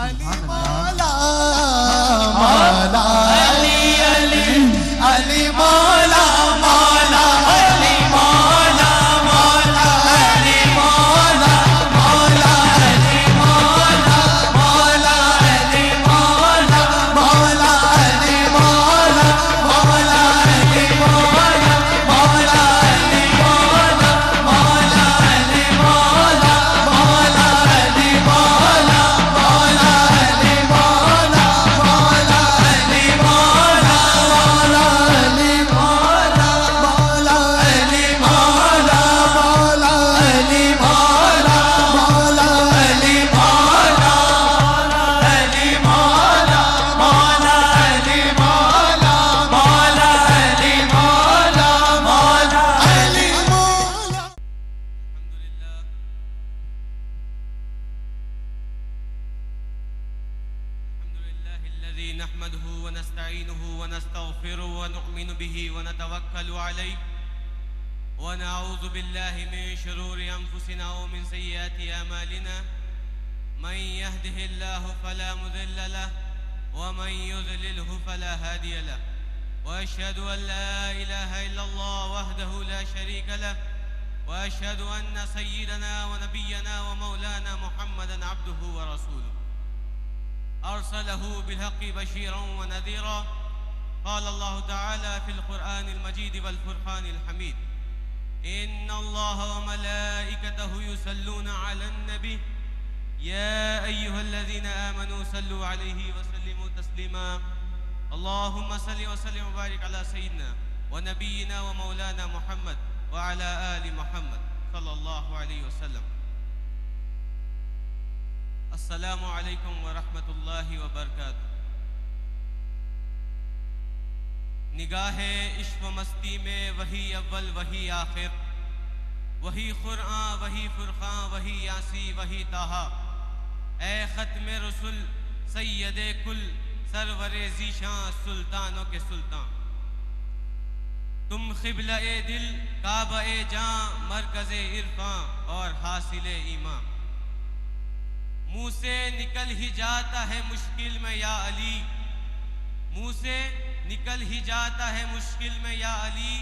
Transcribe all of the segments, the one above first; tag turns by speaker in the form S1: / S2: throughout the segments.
S1: علی مولا مولا علی علی علی مولا مولا علی مولا مولا علی مولا مولا علی مولا مولا علی مولا مولا علی مولا مولا علی مولا مولا علی مولا مولا علی مولا مولا علی مولا مولا علی مولا مولا علی مولا مولا علی مولا مولا علی مولا مولا علی مولا مولا علی مولا علی مولا مولا علی مولا مولا علی مولا مولا علی مولا.
S2: الحمد لله الذي نحمده ونستعينه ونستغفره ونؤمن به ونتوكل عليه ونعوذ بالله من شرور أنفسنا ومن سيئات أعمالنا من يهده الله فلا مضل له ومن يضلله فلا هادي له وأشهد أن لا إله إلا الله وحده لا شريك له وأشهد أن سيدنا ونبينا ومولانا محمدا عبده ورسوله أرسله بالحق بشيرا ونذيرا قال الله تعالى في القرآن المجيد والفرقان الحميد إن الله وملائكته يصلون على النبي يا أيها الذين آمنوا صلوا عليه وسلموا تسليما اللهم صل وسلم وبارك على سيدنا ونبينا ومولانا محمد وعلى آل محمد صلى الله عليه وسلم. السلام علیکم ورحمۃ اللہ وبرکاتہ. نگاہ عشق و مستی میں وہی اول وہی آخر، وہی قرآن وہی فرقان وہی یاسی وہی طٰہٰ. اے ختم رسول سید کل سرور ذیشان سلطانوں کے سلطان. تم قبلہ دل کعبہ جاں مرکز عرفاں اور حاصل ایمان. منہ سے نکل ہی جاتا ہے مشکل میں یا علی، منہ سے نکل ہی جاتا ہے مشکل میں یا علی.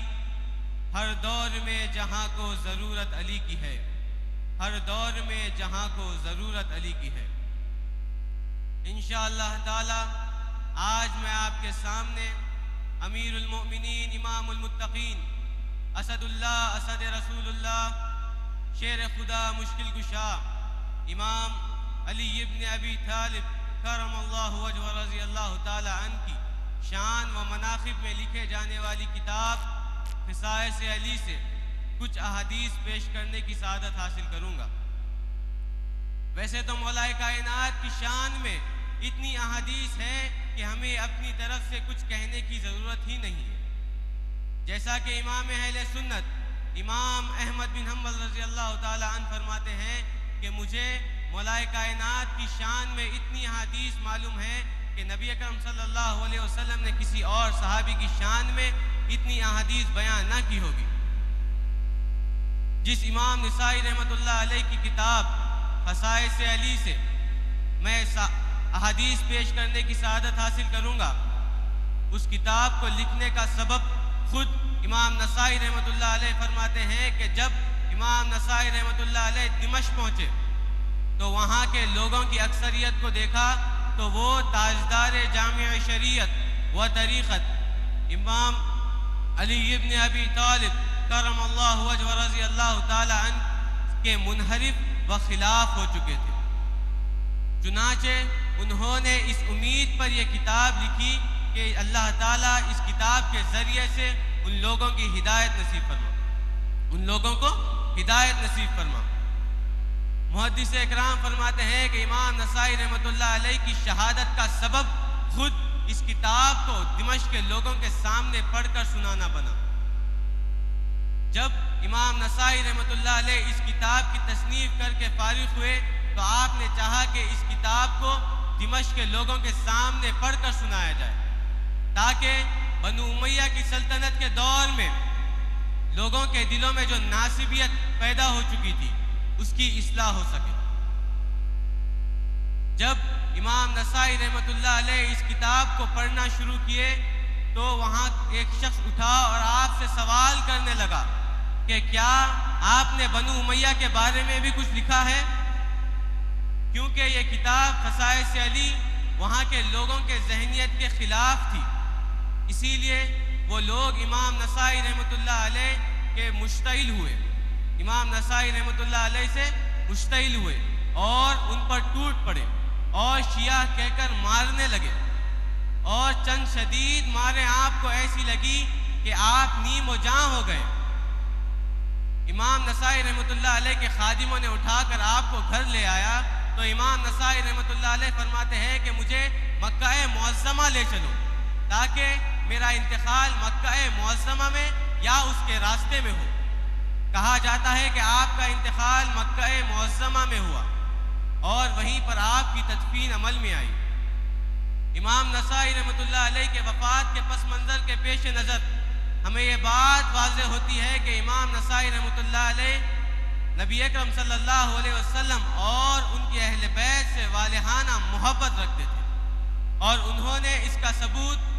S2: ہر دور میں جہاں کو ضرورت علی کی ہے، ہر دور میں جہاں کو ضرورت علی کی ہے. انشاءاللہ تعالی آج میں آپ کے سامنے امیر المؤمنین امام المتقین اسد اللہ اسد رسول اللہ شیر خدا مشکل کشا امام علی ابن ابی طالب کرم اللہ وجہ رضی اللہ تعالی عنہ کی شان و مناقب میں لکھے جانے والی کتاب خصائص علی سے کچھ احادیث پیش کرنے کی سعادت حاصل کروں گا. ویسے تو مولا کائنات کی شان میں اتنی احادیث ہیں کہ ہمیں اپنی طرف سے کچھ کہنے کی ضرورت ہی نہیں ہے. جیسا کہ امام اہل سنت امام احمد بن حنبل رضی اللہ تعالی عنہ فرماتے ہیں کہ مجھے مولا کائنات کی شان میں اتنی احادیث معلوم ہے کہ نبی اکرم صلی اللہ علیہ وسلم نے کسی اور صحابی کی شان میں اتنی احادیث بیان نہ کی ہوگی. جس امام نسائی رحمۃ اللہ علیہ کی کتاب خصائص علی سے میں احادیث پیش کرنے کی سعادت حاصل کروں گا، اس کتاب کو لکھنے کا سبب خود امام نسائی رحمۃ اللہ علیہ فرماتے ہیں کہ جب امام نسائی رحمۃ اللہ علیہ دمشق پہنچے تو وہاں کے لوگوں کی اکثریت کو دیکھا تو وہ تاجدار جامع شریعت و طریقت امام علی ابن ابی طالب کرم اللہ وجہ رضی اللہ تعالی عنہ کے منحرف و خلاف ہو چکے تھے. چنانچہ انہوں نے اس امید پر یہ کتاب لکھی کہ اللہ تعالیٰ اس کتاب کے ذریعے سے ان لوگوں کی ہدایت نصیب فرما، ان لوگوں کو ہدایت نصیب فرما. محدث اکرام فرماتے ہیں کہ امام نسائی رحمۃ اللہ علیہ کی شہادت کا سبب خود اس کتاب کو دمشق کے لوگوں کے سامنے پڑھ کر سنانا بنا. جب امام نسائی رحمۃ اللہ علیہ اس کتاب کی تصنیف کر کے فارغ ہوئے تو آپ نے چاہا کہ اس کتاب کو دمشق کے لوگوں کے سامنے پڑھ کر سنایا جائے تاکہ بنو امیہ کی سلطنت کے دور میں لوگوں کے دلوں میں جو ناسبیت پیدا ہو چکی تھی اس کی اصلاح ہو سکے. جب امام نسائی رحمۃ اللہ علیہ اس کتاب کو پڑھنا شروع کیے تو وہاں ایک شخص اٹھا اور آپ سے سوال کرنے لگا کہ کیا آپ نے بنو امیہ کے بارے میں بھی کچھ لکھا ہے؟ کیونکہ یہ کتاب خصائص علی وہاں کے لوگوں کے ذہنیت کے خلاف تھی، اسی لیے وہ لوگ امام نسائی رحمۃ اللہ علیہ کے مشتعل ہوئے، امام نسائی رحمۃ اللہ علیہ سے مشتعل ہوئے اور ان پر ٹوٹ پڑے اور شیعہ کہہ کر مارنے لگے، اور چند شدید ماریں آپ کو ایسی لگی کہ آپ نیم و جاں ہو گئے۔ امام نسائی رحمۃ اللہ علیہ کے خادموں نے اٹھا کر آپ کو گھر لے آیا تو امام نسائی رحمۃ اللہ علیہ فرماتے ہیں کہ مجھے مکہ معظمہ لے چلو تاکہ میرا انتقال مکہ معظمہ میں یا اس کے راستے میں ہو۔ کہا جاتا ہے کہ آپ کا انتقال مکہ معظمہ میں ہوا اور وہیں پر آپ کی تدفین عمل میں آئی۔ امام نسائی رحمۃ اللہ علیہ کے وفات کے پس منظر کے پیش نظر ہمیں یہ بات واضح ہوتی ہے کہ امام نسائی رحمۃ اللہ علیہ نبی اکرم صلی اللہ علیہ وسلم اور ان کی اہل بیت سے والہانہ محبت رکھتے تھے، اور انہوں نے اس کا ثبوت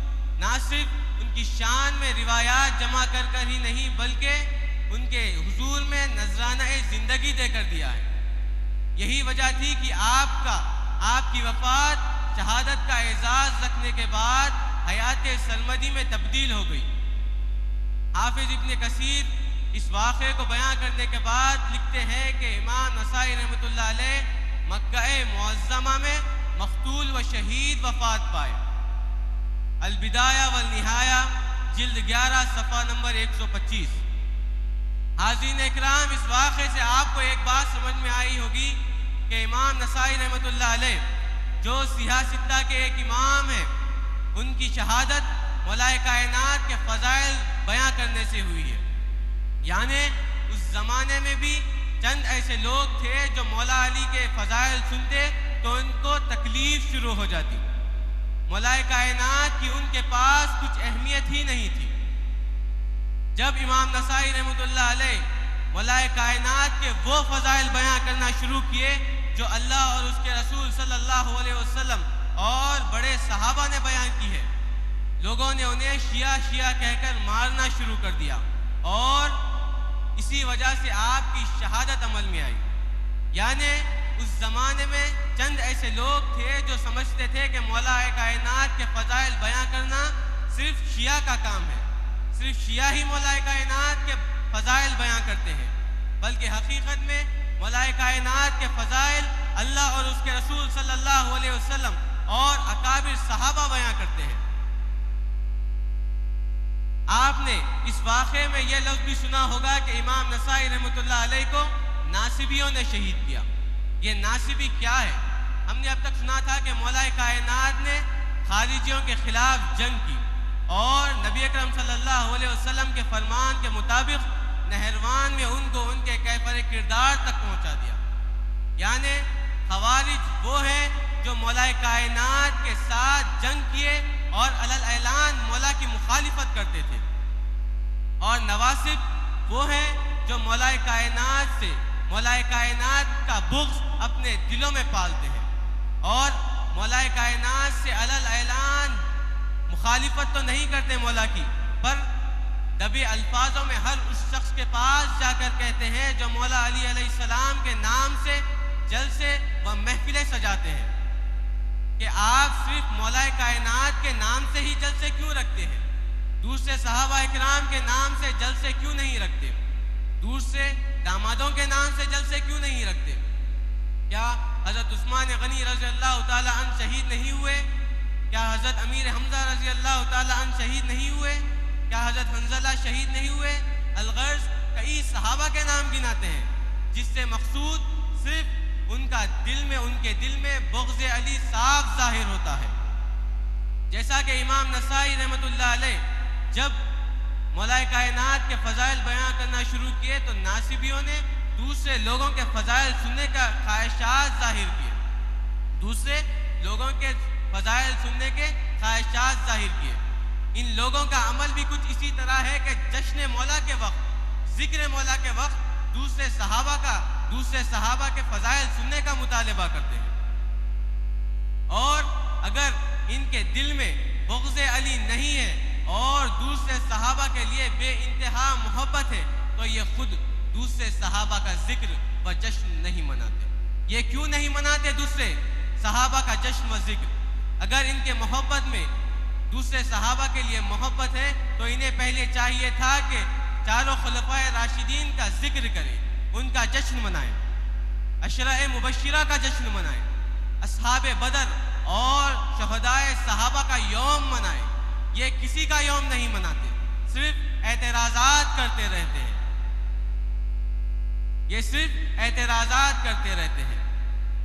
S2: نہ صرف ان کی شان میں روایات جمع کر کر ہی نہیں بلکہ ان کے حضور میں نذرانہ زندگی دے کر دیا ہے۔ یہی وجہ تھی کہ آپ کی وفات شہادت کا اعزاز رکھنے کے بعد حیات سرمدی میں تبدیل ہو گئی۔ حافظ ابن کثیر اس واقعے کو بیان کرنے کے بعد لکھتے ہیں کہ امام نسائی رحمۃ اللہ علیہ مکہ معظمہ میں مقتول و شہید وفات پائے۔ البدایہ والنہایہ جلد 11 صفحہ نمبر 125۔ حاضرین اکرام، اس واقعے سے آپ کو ایک بات سمجھ میں آئی ہوگی کہ امام نسائی رحمۃ اللہ علیہ جو سیاہ ستہ کے ایک امام ہیں، ان کی شہادت مولا کائنات کے فضائل بیان کرنے سے ہوئی ہے۔ یعنی اس زمانے میں بھی چند ایسے لوگ تھے جو مولا علی کے فضائل سنتے تو ان کو تکلیف شروع ہو جاتی، مولا کائنات کی ان کے پاس کچھ اہمیت ہی نہیں تھی۔ جب امام نسائی رحمۃ اللہ علیہ مولا کائنات کے وہ فضائل بیان کرنا شروع کیے جو اللہ اور اس کے رسول صلی اللہ علیہ وسلم اور بڑے صحابہ نے بیان کی ہے، لوگوں نے انہیں شیعہ شیعہ کہہ کر مارنا شروع کر دیا، اور اسی وجہ سے آپ کی شہادت عمل میں آئی۔ یعنی اس زمانے میں چند ایسے لوگ تھے جو سمجھتے تھے کہ مولا کائنات کے فضائل بیان کرنا صرف شیعہ کا کام ہے، صرف شیعہ ہی مولا کائنات کے فضائل بیان کرتے ہیں، بلکہ حقیقت میں مولا کائنات کے فضائل اللہ اور اس کے رسول صلی اللہ علیہ وسلم اور اکابر صحابہ بیان کرتے ہیں۔ آپ نے اس واقعے میں یہ لفظ بھی سنا ہوگا کہ امام نسائی رحمۃ اللہ علیہ کو ناصبیوں نے شہید کیا۔ یہ ناصبی کیا ہے؟ ہم نے اب تک سنا تھا کہ مولا کائنات نے خارجیوں کے خلاف جنگ کی اور نبی اکرم صلی اللہ علیہ وسلم کے فرمان کے مطابق نہروان میں ان کو ان کے کیفر کردار تک پہنچا دیا۔ یعنی خوارج وہ ہیں جو مولا کائنات کے ساتھ جنگ کیے اور علل اعلان مولا کی مخالفت کرتے تھے، اور نواسب وہ ہیں جو مولا کائنات سے مولا کائنات کا بغض اپنے دلوں میں پالتے ہیں اور مولا کائنات سے علل اعلان مخالفت تو نہیں کرتے مولا کی، پر دبی الفاظوں میں ہر اس شخص کے پاس جا کر کہتے ہیں جو مولا علی علیہ السلام کے نام سے جلسے و محفلیں سجاتے ہیں کہ آپ صرف مولا کائنات کے نام سے ہی جلسے کیوں رکھتے ہیں، دوسرے صحابہ اکرام کے نام سے جلسے کیوں نہیں رکھتے، دوسرے دامادوں کے نام سے جلسے کیوں نہیں رکھتے؟ کیا حضرت عثمان غنی رضی اللہ تعالی عنہ شہید نہیں ہوئے؟ کیا حضرت امیر حمزہ رضی اللہ تعالی عنہ شہید نہیں ہوئے؟ کیا حضرت حنظلہ شہید نہیں ہوئے؟ الغرض کئی صحابہ کے نام گناتے ہیں جس سے مقصود صرف ان کے دل میں بغض علی صاف ظاہر ہوتا ہے۔ جیسا کہ امام نسائی رحمۃ اللہ علیہ جب مولا کائنات کے فضائل بیان کرنا شروع کیے تو ناصبیوں نے دوسرے لوگوں کے فضائل سننے کا خواہشات ظاہر کیے، دوسرے لوگوں کے فضائل سننے کے خواہشات ظاہر کیے۔ ان لوگوں کا عمل بھی کچھ اسی طرح ہے کہ جشن مولا کے وقت، ذکر مولا کے وقت دوسرے صحابہ کے فضائل سننے کا مطالبہ کرتے ہیں۔ اور اگر ان کے دل میں بغض علی نہیں ہے اور دوسرے صحابہ کے لیے بے انتہا محبت ہے تو یہ خود دوسرے صحابہ کا ذکر و جشن نہیں مناتے۔ یہ کیوں نہیں مناتے دوسرے صحابہ کا جشن و ذکر؟ اگر ان کے محبت میں دوسرے صحابہ کے لیے محبت ہے تو انہیں پہلے چاہیے تھا کہ چاروں خلفائے راشدین کا ذکر کریں، ان کا جشن منائیں، عشرہ مبشرہ کا جشن منائیں، اصحاب بدر اور شہدائے صحابہ کا یوم منائیں۔ یہ کسی کا یوم نہیں مناتے، صرف اعتراضات کرتے رہتے ہیں، یہ صرف اعتراضات کرتے رہتے ہیں۔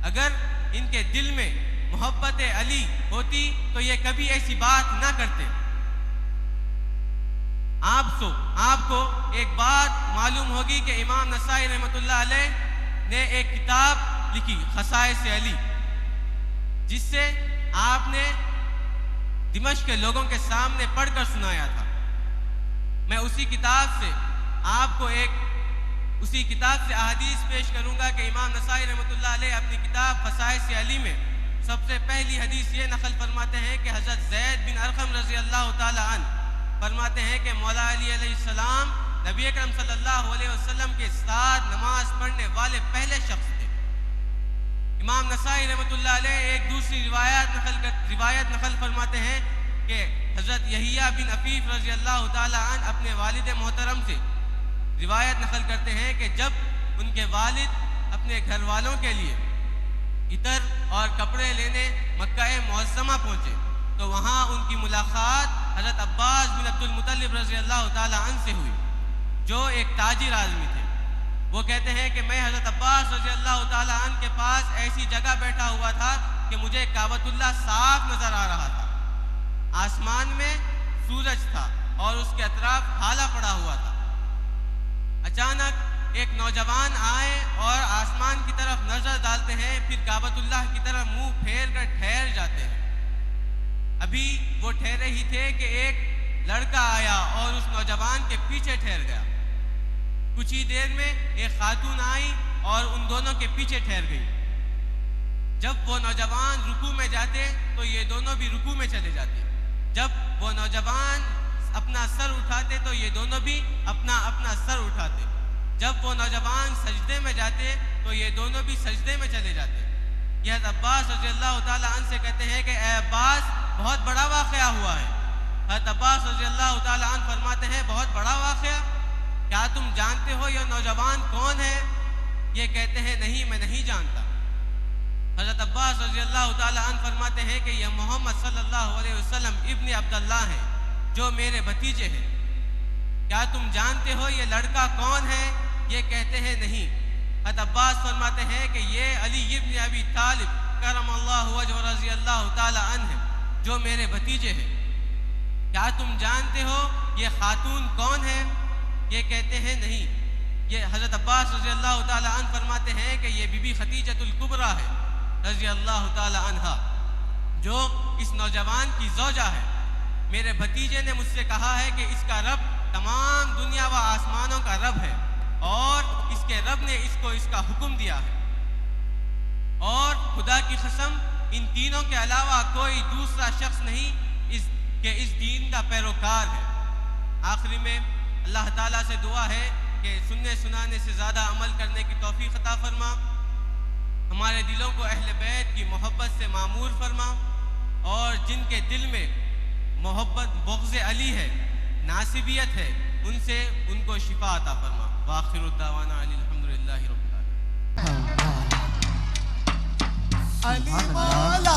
S2: اگر ان کے دل میں محبت علی ہوتی تو یہ کبھی ایسی بات نہ کرتے۔ آپ کو ایک بات معلوم ہوگی کہ امام نسائی رحمۃ اللہ علیہ نے ایک کتاب لکھی خصائص علی، جس سے آپ نے دمشق کے لوگوں کے سامنے پڑھ کر سنایا تھا۔ میں اسی کتاب سے احادیث پیش کروں گا کہ امام نسائی رحمۃ اللہ علیہ اپنی کتاب خصائص علی میں سب سے پہلی حدیث یہ نقل فرماتے ہیں کہ حضرت زید بن ارقم رضی اللہ تعالی عنہ فرماتے ہیں کہ مولا علی علیہ السلام نبی اکرم صلی اللہ علیہ وسلم کے ساتھ نماز پڑھنے والے پہلے شخص تھے۔ امام نسائی رحمۃ اللہ علیہ ایک دوسری روایت نقل فرماتے ہیں کہ حضرت یحییٰ بن عفیف رضی اللہ تعالی عنہ اپنے والد محترم سے روایت نقل کرتے ہیں کہ جب ان کے والد اپنے گھر والوں کے لیے عطر اور کپڑے لینے مکہ معظمہ پہنچے تو وہاں ان کی ملاقات حضرت عباس بن عبد المطلب رضی اللہ تعالی عنہ سے ہوئی، جو ایک تاجر آدمی تھے۔ وہ کہتے ہیں کہ میں حضرت عباس رضی اللہ تعالی عنہ کے پاس ایسی جگہ بیٹھا ہوا تھا کہ مجھے کعبۃ اللہ صاف نظر آ رہا تھا، آسمان میں سورج تھا اور اس کے اطراف ہالہ پڑا ہوا تھا۔ اچانک ایک نوجوان آئے اور آسمان کی طرف نظر ڈالتے ہیں، پھر کعبۃ اللہ کی طرف منہ پھیر کر ٹھہر جاتے ہیں۔ ابھی وہ ٹھہرے ہی تھے کہ ایک لڑکا آیا اور اس نوجوان کے پیچھے ٹھہر گیا۔ کچھ ہی دیر میں ایک خاتون آئی اور ان دونوں کے پیچھے ٹھہر گئی۔ جب وہ نوجوان رکوع میں جاتے تو یہ دونوں بھی رکوع میں چلے جاتے، جب وہ نوجوان اپنا سر اٹھاتے تو یہ دونوں بھی اپنا سر اٹھاتے، جب وہ نوجوان سجدے میں جاتے تو یہ دونوں بھی سجدے میں چلے جاتے۔ یہ حضرت عباس رضی اللہ تعالی عنہ سے کہتے ہیں کہ اے عباس، بہت بڑا واقعہ ہوا ہے۔ حضرت عباس رضی اللہ تعالی عنہ فرماتے ہیں بہت بڑا واقعہ، کیا تم جانتے ہو یہ نوجوان کون ہے؟ یہ کہتے ہیں نہیں، میں نہیں جانتا۔ حضرت عباس رضی اللہ تعالی عنہ فرماتے ہیں کہ یہ محمد صلی اللہ علیہ وسلم ابن عبداللہ ہیں جو میرے بھتیجے ہیں۔ کیا تم جانتے ہو یہ لڑکا کون ہے؟ یہ کہتے ہیں نہیں۔ حضرت عباس فرماتے ہیں کہ یہ علی ابن ابی طالب کرم اللہ وجہ رضی اللہ تعالی عنہ ہیں جو میرے بھتیجے ہیں۔ کیا تم جانتے ہو یہ خاتون کون ہے؟ یہ کہتے ہیں نہیں۔ یہ حضرت عباس رضی اللہ تعالی عنہ فرماتے ہیں کہ یہ بی بی خدیجۃ الکبریٰ ہے رضی اللہ تعالی عنہا، جو اس نوجوان کی زوجہ ہے۔ میرے بھتیجے نے مجھ سے کہا ہے کہ اس کا رب تمام دنیا و آسمانوں کا رب ہے اور اس کے رب نے اس کو اس کا حکم دیا ہے، اور خدا کی قسم ان تینوں کے علاوہ کوئی دوسرا شخص نہیں کہ اس دین کا پیروکار ہے۔ آخری میں اللہ تعالیٰ سے دعا ہے کہ سننے سنانے سے زیادہ عمل کرنے کی توفیق عطا فرما، ہمارے دلوں کو اہل بیت کی محبت سے معمور فرما، اور جن کے دل میں محبت بغض علی ہے، ناصبیت ہے، ان سے ان کو شفا عطا فرما۔ وآخر الدعوانا الحمدللہ رب العالمین۔
S1: علی مولا